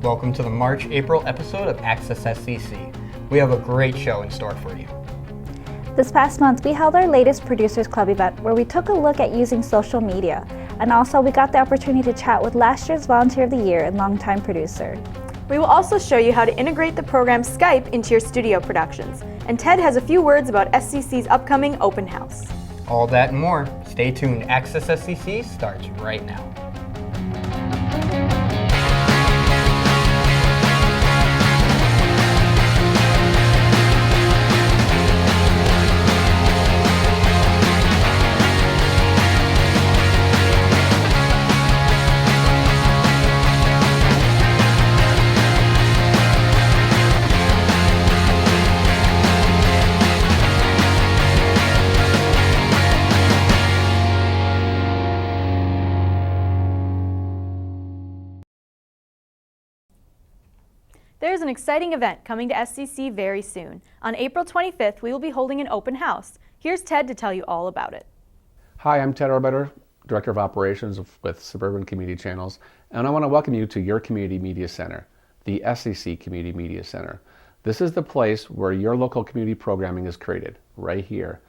Welcome to the March-April episode of Access SCC. We have a great show in store for you. This past month, we held our latest Producers Club event where we took a look at using social media. And also, we got the opportunity to chat with last year's Volunteer of the Year and longtime producer. We will also show you how to integrate the program Skype into your studio productions. And Ted has a few words about SCC's upcoming open house. All that and more. Stay tuned. Access SCC starts right now. There's an exciting event coming to SCC very soon. On April 25th, we will be holding an open house. Here's Ted to tell you all about it. Hi, I'm Ted Arbeiter, Director of Operations with Suburban Community Channels, and I want to welcome you to your Community Media Center, the SCC Community Media Center. This is the place where your local community programming is created, right here.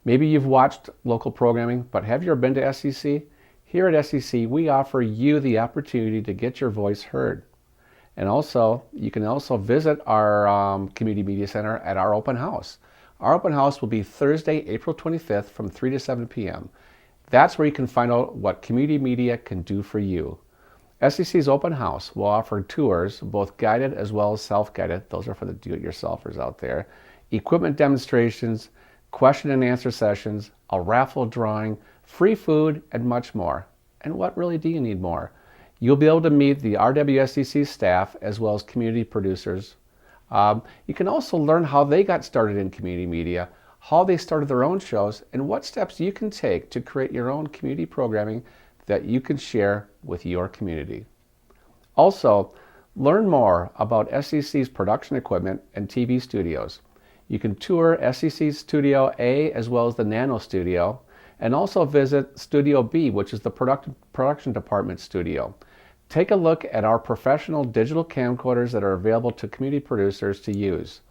Maybe you've watched local programming, but have you ever been to SCC? Here at SCC, we offer you the opportunity to get your voice heard. And also, you can also visit our Community Media Center at our open house. Our open house will be Thursday, April 25th from 3 to 7 p.m. That's where you can find out what community media can do for you. SCC's open house will offer tours, both guided as well as self-guided. Those are for the do-it-yourselfers out there. Equipment demonstrations, question and answer sessions, a raffle drawing, free food, and much more. And what really do you need more? You'll be able to meet the RWSCC staff as well as community producers. You can also learn how they got started in community media, how they started their own shows, and what steps you can take to create your own community programming that you can share with your community. Also, learn more about SCC's production equipment and TV studios. You can tour SCC's Studio A as well as the Nano Studio, and also visit Studio B, which is the production department studio. Take a look at our professional digital camcorders that are available to community producers to use.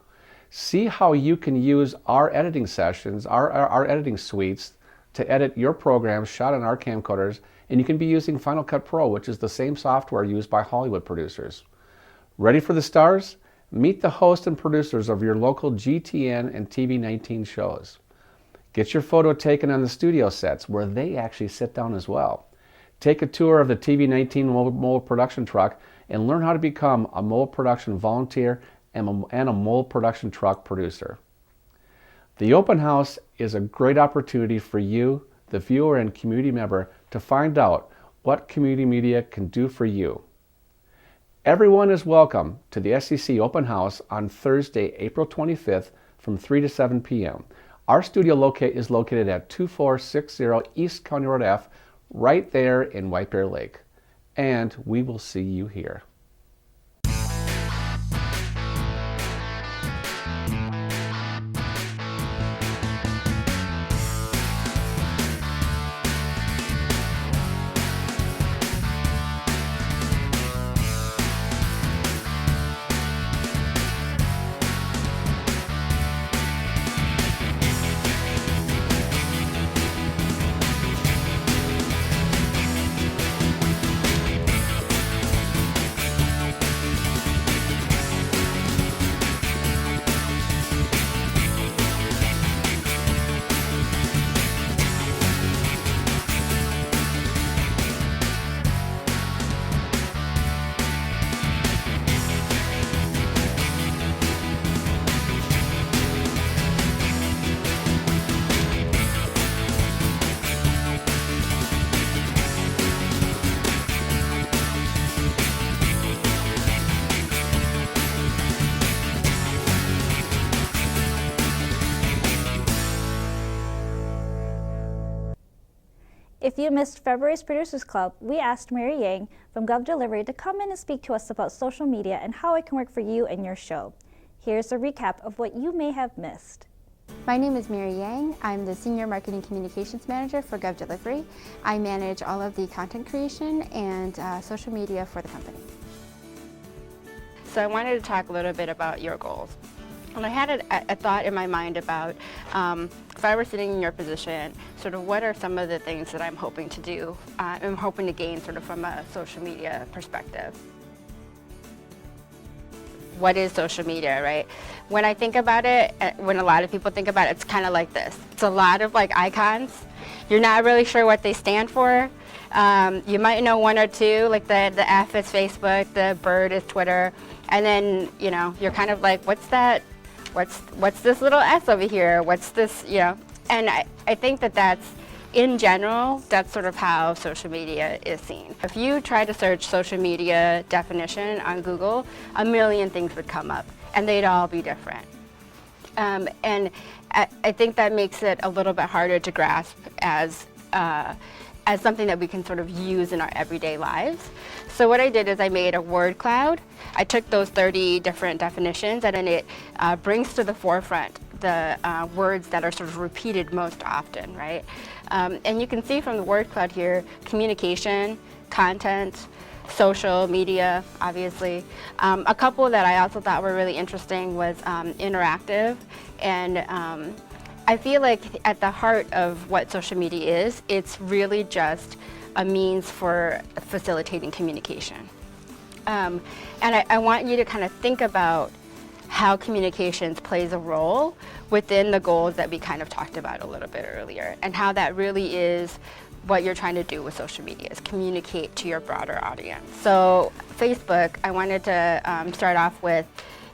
See how you can use our editing sessions, our editing suites to edit your programs shot on our camcorders, and you can be using Final Cut Pro, which is the same software used by Hollywood producers. Ready for the stars? Meet the hosts and producers of your local GTN and TV19 shows. Get your photo taken on the studio sets where they actually sit down as well. Take a tour of the TV19 mobile production truck and learn how to become a mobile production volunteer and a mobile production truck producer. The open house is a great opportunity for you, the viewer and community member, to find out what community media can do for you. Everyone is welcome to the SCC open house on Thursday, April 25th from 3 to 7 p.m. Our studio is located at 2460 East County Road F, right there in White Bear Lake. And we will see you here. If you missed February's Producers Club, we asked Mary Yang from Gov Delivery to come in and speak to us about social media and how it can work for you and your show. Here's a recap of what you may have missed. My name is Mary Yang. I'm the Senior Marketing Communications Manager for Gov Delivery. I manage all of the content creation and social media for the company. So I wanted to talk a little bit about your goals. And I had a thought in my mind about if I were sitting in your position, sort of what are some of the things that I'm hoping to do, I'm hoping to gain sort of from a social media perspective. What is social media, right? When I think about it, when a lot of people think about it, it's kind of like this. It's a lot of like icons. You're not really sure what they stand for. You might know one or two, like the F is Facebook, the bird is Twitter, and then, you know, you're kind of like, what's that? What's this little S over here? What's this, you know? And I think that that's, in general, that's sort of how social media is seen. If you try to search social media definition on Google, a million things would come up, and they'd all be different. And I think that makes it a little bit harder to grasp as something that we can sort of use in our everyday lives. So what I did is I made a word cloud. I took those 30 different definitions, and then it brings to the forefront the words that are sort of repeated most often, right? And you can see from the word cloud here, communication, content, social media, obviously. A couple that I also thought were really interesting was interactive, and I feel like at the heart of what social media is, it's really just a means for facilitating communication. And I want you to kind of think about how communications plays a role within the goals that we kind of talked about a little bit earlier, and how that really is what you're trying to do with social media, is communicate to your broader audience. So Facebook, I wanted to start off with,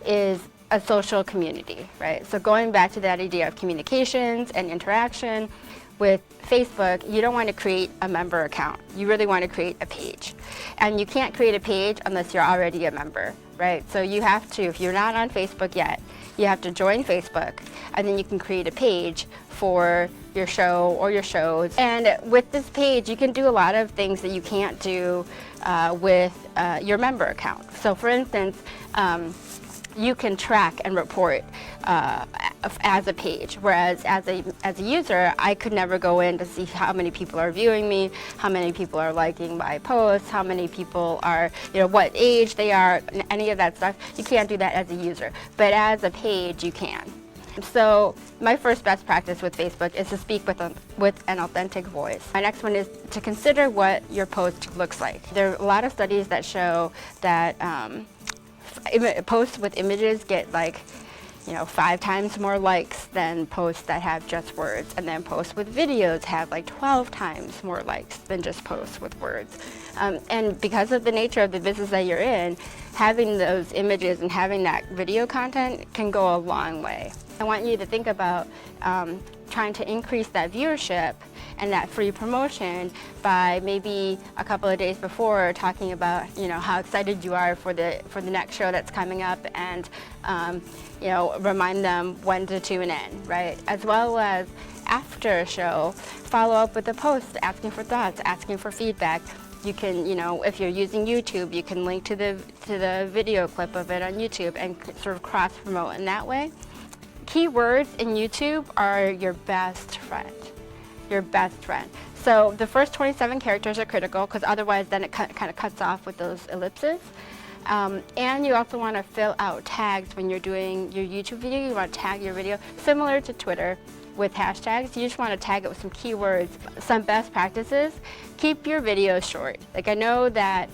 is a social community, right? So going back to that idea of communications and interaction, with Facebook, you don't want to create a member account. You really want to create a page. And you can't create a page unless you're already a member, right? So you have to, if you're not on Facebook yet, you have to join Facebook, and then you can create a page for your show or your shows. And with this page, you can do a lot of things that you can't do with your member account. So for instance, you can track and report as a page, whereas as a user, I could never go in to see how many people are viewing me, how many people are liking my posts, how many people are, you know, what age they are, any of that stuff. You can't do that as a user, but as a page, you can. So my first best practice with Facebook is to speak with an authentic voice. My next one is to consider what your post looks like. There are a lot of studies that show that posts with images get 5 times more likes than posts that have just words, and then posts with videos have 12 times more likes than just posts with words. And because of the nature of the business that you're in, having those images and having that video content can go a long way. I want you to think about trying to increase that viewership and that free promotion by maybe a couple of days before talking about, how excited you are for the next show that's coming up, and remind them when to tune in, right? As well as after a show, follow up with a post asking for thoughts, asking for feedback. You can, if you're using YouTube, you can link to the video clip of it on YouTube and sort of cross promote in that way. Keywords in YouTube are your best friend. Your best friend. So the first 27 characters are critical, because otherwise then it kind of cuts off with those ellipses. And you also want to fill out tags when you're doing your YouTube video. You want to tag your video, similar to Twitter with hashtags. You just want to tag it with some keywords. Some best practices: keep your videos short. I know that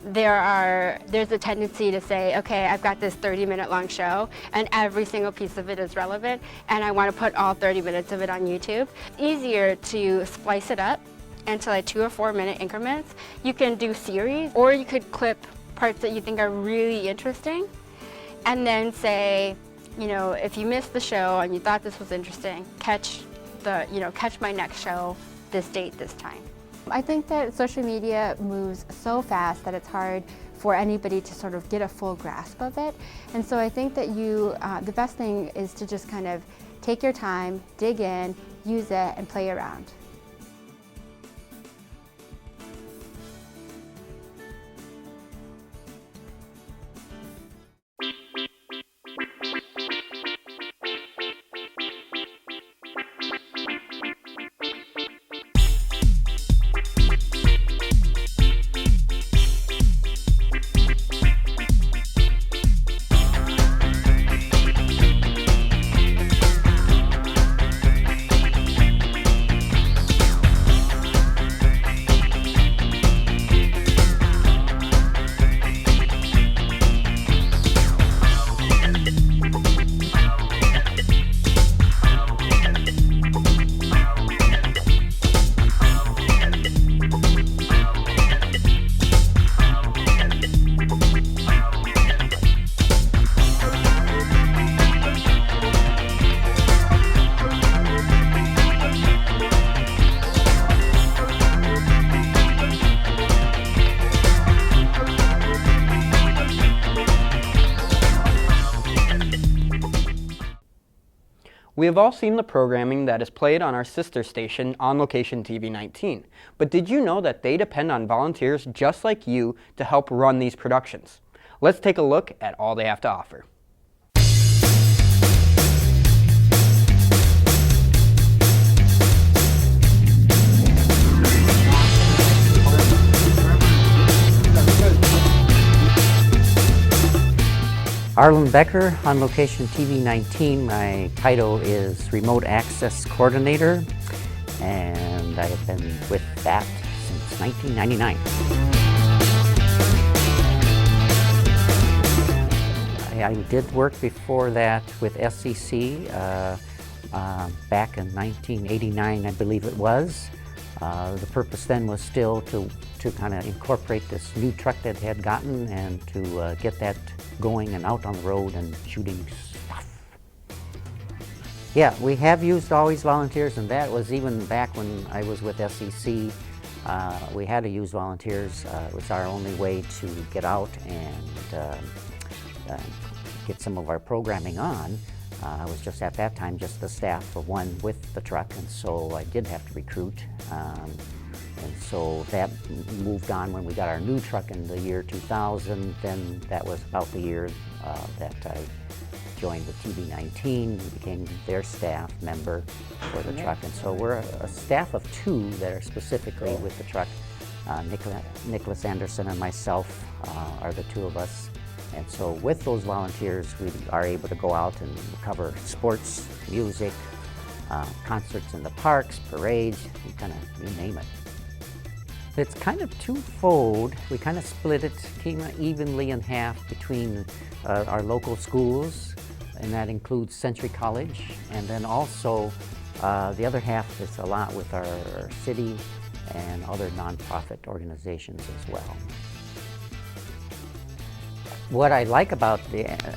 there's a tendency to say, okay, I've got this 30-minute long show and every single piece of it is relevant, and I want to put all 30 minutes of it on YouTube. It's easier to splice it up into 2 or 4 minute increments. You can do series, or you could clip parts that you think are really interesting and then say, if you missed the show and you thought this was interesting, catch my next show this date, this time. I think that social media moves so fast that it's hard for anybody to sort of get a full grasp of it. And so I think that the best thing is to just kind of take your time, dig in, use it, and play around. We have all seen the programming that is played on our sister station, On Location TV 19, but did you know that they depend on volunteers just like you to help run these productions? Let's take a look at all they have to offer. Arlen Becker, On Location TV 19. My title is Remote Access Coordinator, and I have been with that since 1999. I did work before that with SCC back in 1989, I believe it was. The purpose then was still to kind of incorporate this new truck that had gotten and to get that going and out on the road and shooting stuff. Yeah, we have used always volunteers, and that was even back when I was with SCC. We had to use volunteers. It was our only way to get out and get some of our programming on. I was just at that time just the staff for one with the truck, and so I did have to recruit. And so that moved on when we got our new truck in the year 2000. Then that was about the year that I joined with TV 19, became their staff member for the truck. And so we're a staff of 2 that are specifically with the truck. Nicholas Anderson and myself are the 2 of us. And so with those volunteers, we are able to go out and cover sports, music, concerts in the parks, parades, you name it. It's kind of twofold. We kind of split it evenly in half between our local schools, and that includes Century College, and then also the other half is a lot with our city and other nonprofit organizations as well. What I like about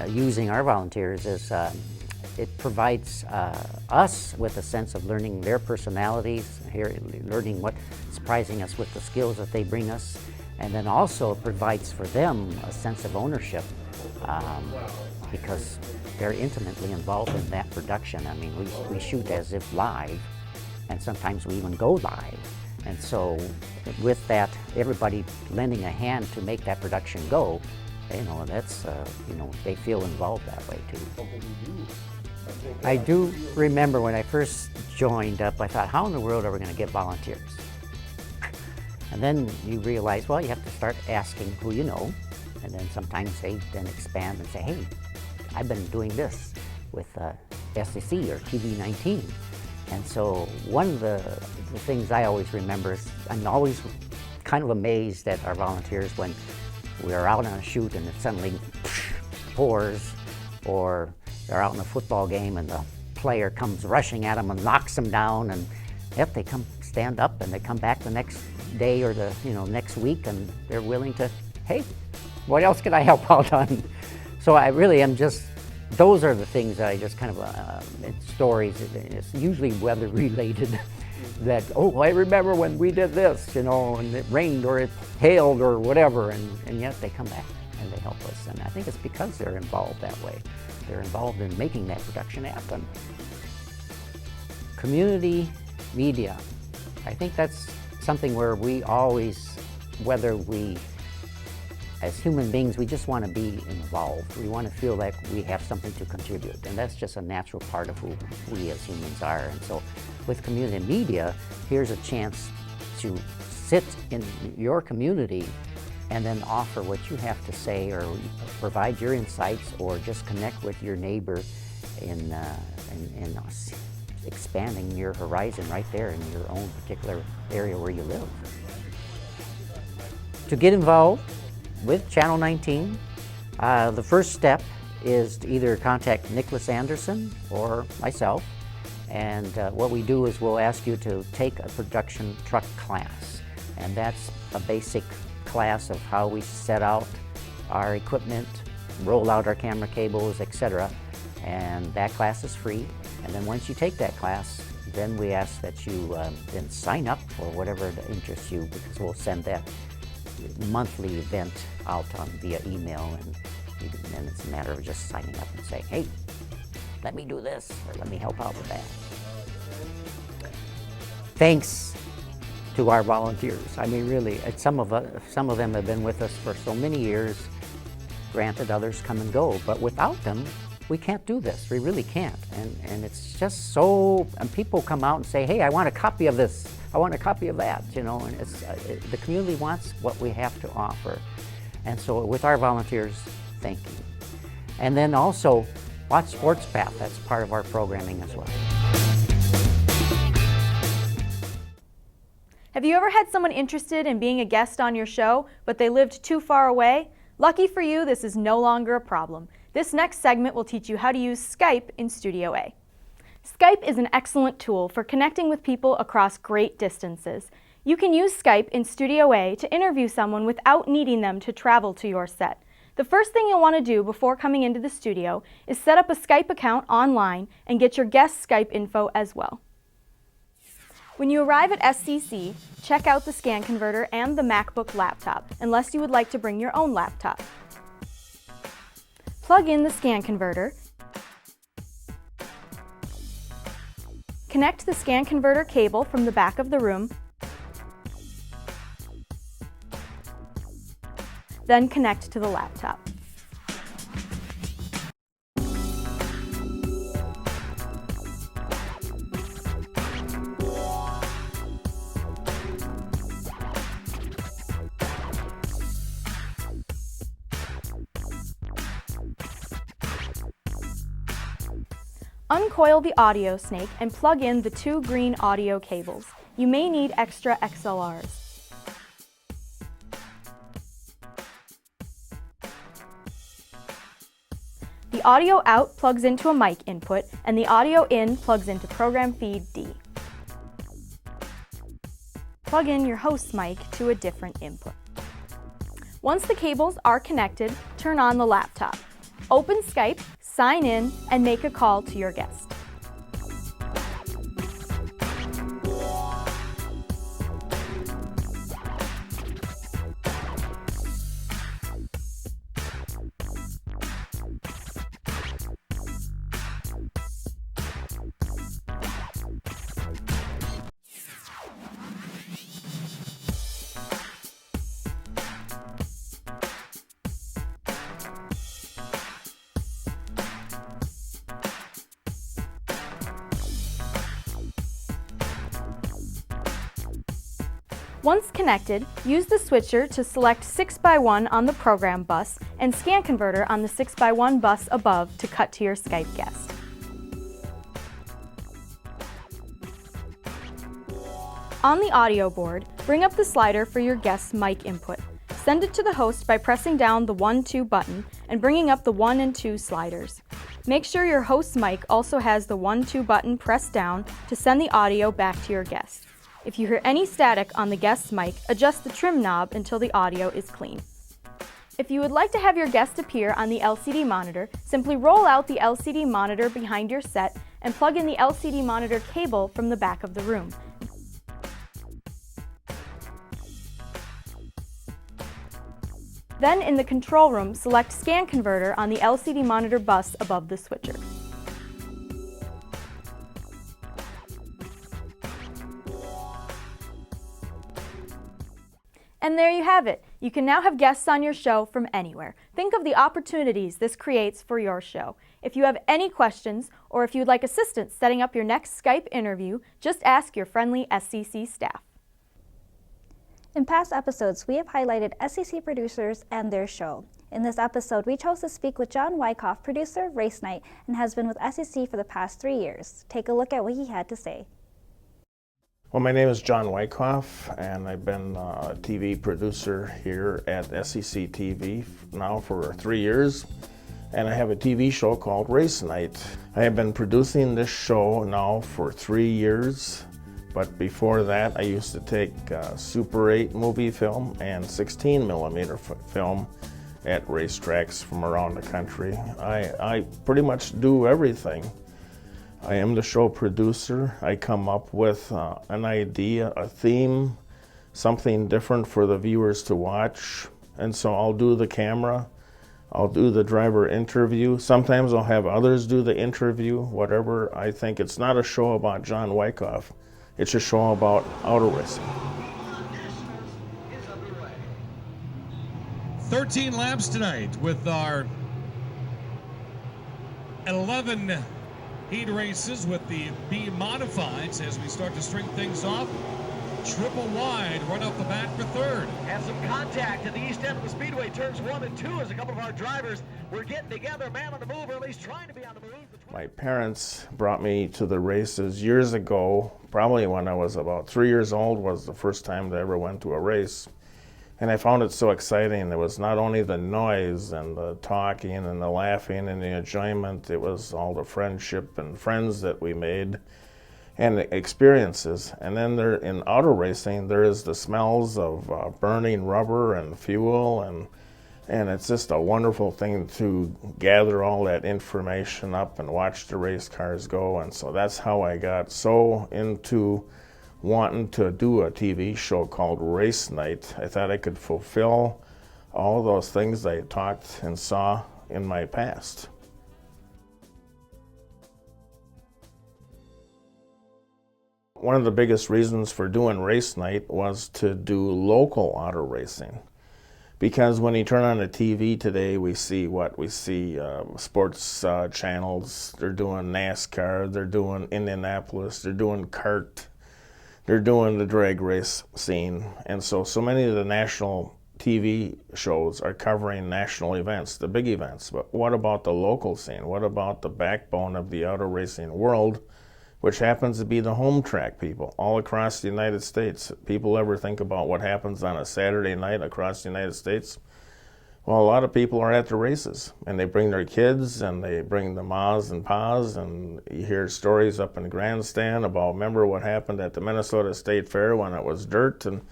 using our volunteers is it provides us with a sense of learning their personalities, learning what's surprising us with the skills that they bring us, and then also provides for them a sense of ownership because they're intimately involved in that production. I mean, we shoot as if live, and sometimes we even go live. And so with that, everybody lending a hand to make that production go, that's, they feel involved that way too. I do remember when I first joined up, I thought, how in the world are we going to get volunteers? And then you realize, well, you have to start asking who you know, and then sometimes they then expand and say, hey, I've been doing this with SCC or TV 19. And so one of the things I always remember is I'm always kind of amazed at our volunteers when we are out on a shoot and it suddenly pours, or they're out in a football game and the player comes rushing at them and knocks them down, and they come stand up and they come back the next day or the next week, and they're willing to, hey, what else can I help out on? So I really am just, those are the things that I just kind of, in stories, it's usually weather related, that, oh, I remember when we did this, and it rained or it hailed or whatever, and yet they come back and they help us. And I think it's because they're involved that way. They're involved in making that production happen. Community media. I think that's something where we always, whether we, as human beings, we just want to be involved. We want to feel like we have something to contribute, and that's just a natural part of who we as humans are. And so with community media, here's a chance to sit in your community and then offer what you have to say, or provide your insights, or just connect with your neighbor in expanding your horizon right there in your own particular area where you live. To get involved with Channel 19, the first step is to either contact Nicholas Anderson or myself, and what we do is we'll ask you to take a production truck class, and that's a basic class of how we set out our equipment, roll out our camera cables, etc. And that class is free. And then once you take that class, then we ask that you then sign up for whatever interests you, because we'll send that monthly event out via email, and it's a matter of just signing up and saying, hey, let me do this, or let me help out with that. Thanks to our volunteers. I mean, really, some of them have been with us for so many years. Granted, others come and go, but without them, we can't do this. We really can't. And it's just so, and people come out and say, hey, I want a copy of this. I want a copy of that, you know, and the community wants what we have to offer. And so with our volunteers, thank you. And then also, watch Sports Path. That's part of our programming as well. Have you ever had someone interested in being a guest on your show, but they lived too far away? Lucky for you, this is no longer a problem. This next segment will teach you how to use Skype in Studio A. Skype is an excellent tool for connecting with people across great distances. You can use Skype in Studio A to interview someone without needing them to travel to your set. The first thing you'll want to do before coming into the studio is set up a Skype account online and get your guest Skype info as well. When you arrive at SCC, check out the scan converter and the MacBook laptop, unless you would like to bring your own laptop. Plug in the scan converter, connect the scan converter cable from the back of the room, then connect to the laptop. Uncoil the audio snake and plug in the 2 green audio cables. You may need extra XLRs. The audio out plugs into a mic input, and the audio in plugs into program feed D. Plug in your host mic to a different input. Once the cables are connected, turn on the laptop. Open Skype, sign in, and make a call to your guest. Once connected, use the switcher to select 6x1 on the program bus and scan converter on the 6x1 bus above to cut to your Skype guest. On the audio board, bring up the slider for your guest's mic input. Send it to the host by pressing down the 1-2 button and bringing up the 1 and 2 sliders. Make sure your host's mic also has the 1-2 button pressed down to send the audio back to your guest. If you hear any static on the guest's mic, adjust the trim knob until the audio is clean. If you would like to have your guest appear on the LCD monitor, simply roll out the LCD monitor behind your set and plug in the LCD monitor cable from the back of the room. Then in the control room, select Scan Converter on the LCD monitor bus above the switcher. And there you have it. You can now have guests on your show from anywhere. Think of the opportunities this creates for your show. If you have any questions, or if you'd like assistance setting up your next Skype interview, just ask your friendly SCC staff. In past episodes, we have highlighted SCC producers and their show. In this episode, we chose to speak with John Wyckoff, producer of Race Night, and has been with SCC for the past 3 years. Take a look at what he had to say. Well, my name is John Wyckoff, and I've been a TV producer here at SCC TV now for 3 years, and I have a TV show called Race Night. I have been producing this show now for 3 years, but before that I used to take Super 8 movie film and 16 millimeter film at racetracks from around the country. I pretty much do everything. I am the show producer. I come up with an idea, a theme, something different for the viewers to watch. And so I'll do the camera, I'll do the driver interview. Sometimes I'll have others do the interview, whatever I think. It's not a show about John Wyckoff. It's a show about auto racing. 13 laps tonight with our 11 heat races with the B modifieds as we start to string things off. Triple wide right off the bat for third. And some contact at the east end of the speedway, turns 1 and 2, as a couple of our drivers were getting together, man on the move, or at least trying to be on the move. My parents brought me to the races years ago, probably when I was about 3 years old was the first time that I ever went to a race. And I found it so exciting. It was not only the noise and the talking and the laughing and the enjoyment, it was all the friendship and friends that we made and the experiences. And then there, in auto racing, there is the smells of burning rubber and fuel, and it's just a wonderful thing to gather all that information up and watch the race cars go. And so that's how I got so into wanting to do a TV show called Race Night. I thought I could fulfill all those things I talked and saw in my past. One of the biggest reasons for doing Race Night was to do local auto racing. Because when you turn on the TV today, we see sports channels. They're doing NASCAR, they're doing Indianapolis, they're doing kart, they're doing the drag race scene. And so many of the national TV shows are covering national events, the big events. But what about the local scene? What about the backbone of the auto racing world, which happens to be the home track people all across the United States? People ever think about what happens on a Saturday night across the United States? Well, a lot of people are at the races, and they bring their kids, and they bring the mas and pas, and you hear stories up in the grandstand about, remember what happened at the Minnesota State Fair when it was dirt, and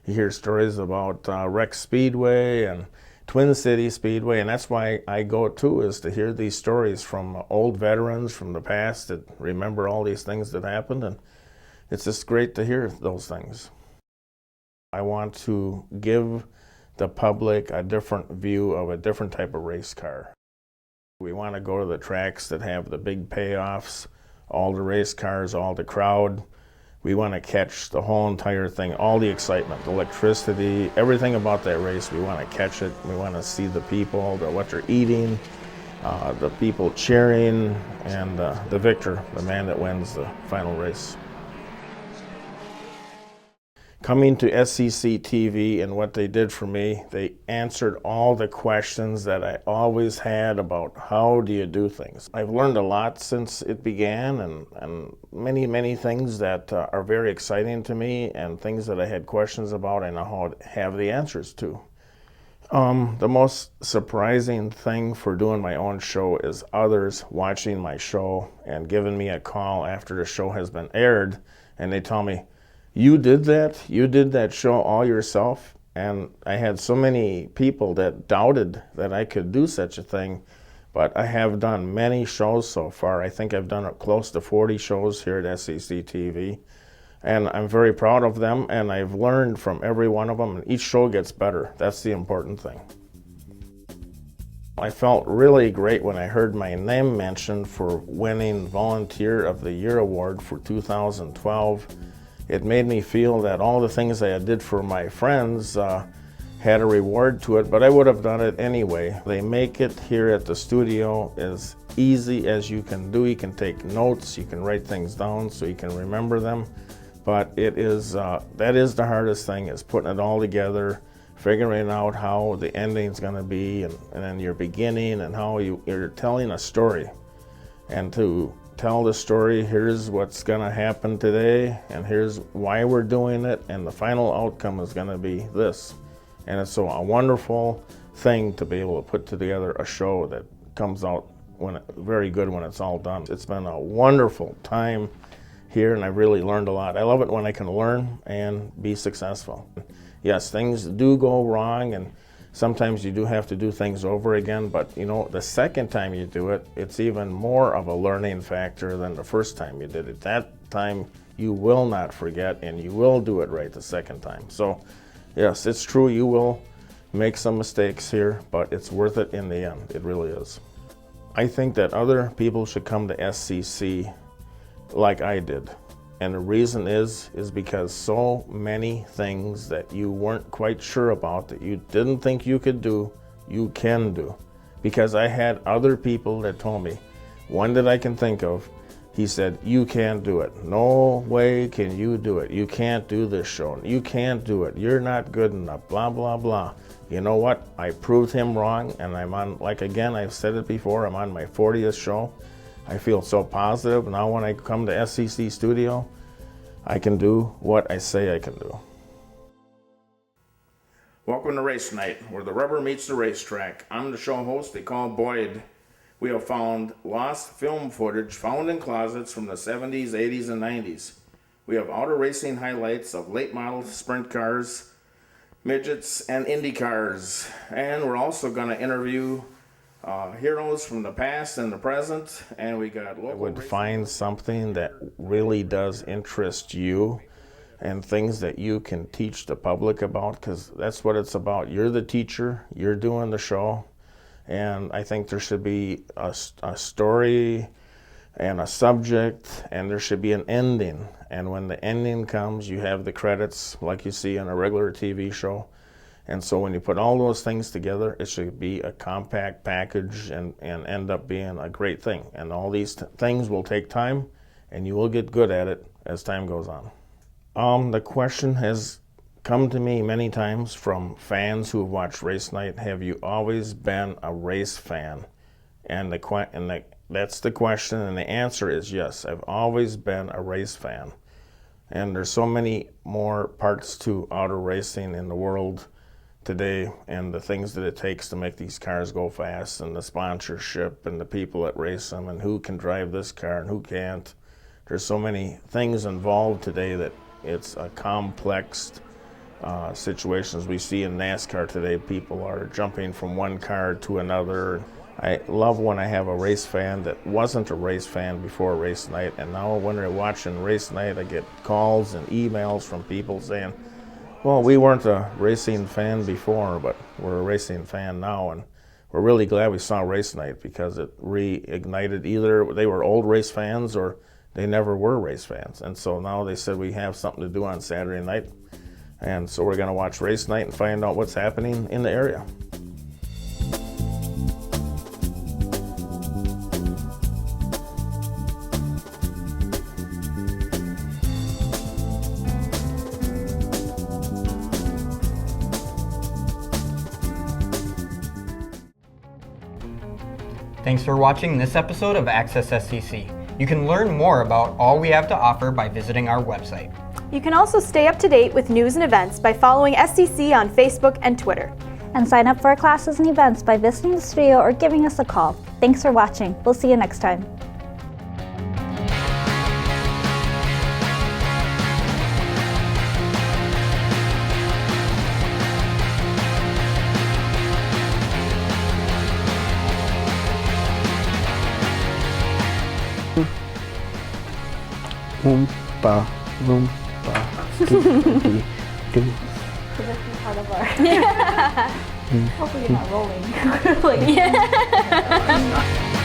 you hear stories about Rex Speedway and Twin City Speedway, and that's why I go too, is to hear these stories from old veterans from the past that remember all these things that happened, and it's just great to hear those things. I want to give the public a different view of a different type of race car. We want to go to the tracks that have the big payoffs, all the race cars, all the crowd. We want to catch the whole entire thing, all the excitement, the electricity, everything about that race. We want to catch it. We want to see the people, what they're eating, the people cheering, and the victor, the man that wins the final race. Coming to SCC TV and what they did for me, they answered all the questions that I always had about how do you do things. I've learned a lot since it began, and many things that are very exciting to me, and things that I had questions about I now have the answers to. The most surprising thing for doing my own show is others watching my show and giving me a call after the show has been aired, and they tell me, "You did that? You did that show all yourself?" And I had so many people that doubted that I could do such a thing, but I have done many shows so far. I think I've done close to 40 shows here at SCC TV, and I'm very proud of them, and I've learned from every one of them, and each show gets better. That's the important thing. I felt really great when I heard my name mentioned for winning Volunteer of the Year award for 2012. It made me feel that all the things I did for my friends had a reward to it, but I would have done it anyway. They make it here at the studio as easy as you can do. You can take notes, you can write things down so you can remember them, but it is that is the hardest thing, is putting it all together, figuring out how the ending's going to be, and then your beginning, and how you're telling a story. And to tell the story, here's what's going to happen today, and here's why we're doing it, and the final outcome is going to be this. And it's so a wonderful thing to be able to put together a show that comes out very good when it's all done. It's been a wonderful time here, and I've really learned a lot. I love it when I can learn and be successful. Yes, things do go wrong, and sometimes you do have to do things over again, but you know, the second time you do it, it's even more of a learning factor than the first time you did it. That time you will not forget, and you will do it right the second time. So yes, it's true, you will make some mistakes here, but it's worth it in the end. It really is. I think that other people should come to SCC like I did. And the reason is because so many things that you weren't quite sure about, that you didn't think you could do, you can do. Because I had other people that told me, one that I can think of, he said, you can't do it. No way can you do it. You can't do this show. You can't do it. You're not good enough, blah, blah, blah. You know what? I proved him wrong, and I'm on, like again, I've said it before, I'm on my 40th show. I feel so positive. Now when I come to SCC studio, I can do what I say I can do. Welcome to Race Night, where the rubber meets the racetrack. I'm the show host they call Boyd. We have found lost film footage found in closets from the 70s, 80s, and 90s. We have auto racing highlights of late model sprint cars, midgets, and Indy cars. And we're also going to interview heroes from the past and the present. And we got local. I would find something that really does interest you and things that you can teach the public about, because that's what it's about. You're the teacher, you're doing the show. And I think there should be a story and a subject, and there should be an ending. And when the ending comes, you have the credits like you see on a regular TV show. And so when you put all those things together, it should be a compact package and end up being a great thing. And all these things will take time, and you will get good at it as time goes on. The question has come to me many times from fans who have watched Race Night. Have you always been a race fan? And that's the question, and the answer is yes. I've always been a race fan. And there's so many more parts to auto racing in the world today, and the things that it takes to make these cars go fast, and the sponsorship, and the people that race them, and who can drive this car and who can't. There's so many things involved today that it's a complex situations we see in NASCAR today. People are jumping from one car to another. I love when I have a race fan that wasn't a race fan before Race Night, and now when they're watching Race Night, I get calls and emails from people saying, well, we weren't a racing fan before, but we're a racing fan now, and we're really glad we saw Race Night because it reignited, either they were old race fans or they never were race fans. And so now they said we have something to do on Saturday night. And so we're going to watch Race Night and find out what's happening in the area. Thanks for watching this episode of Access SCC. You can learn more about all we have to offer by visiting our website. You can also stay up to date with news and events by following SCC on Facebook and Twitter. And sign up for our classes and events by visiting the studio or giving us a call. Thanks for watching. We'll see you next time. Oompa, loompa, doo-doo-doo. That's part of our... Hopefully you're not rolling. Yeah.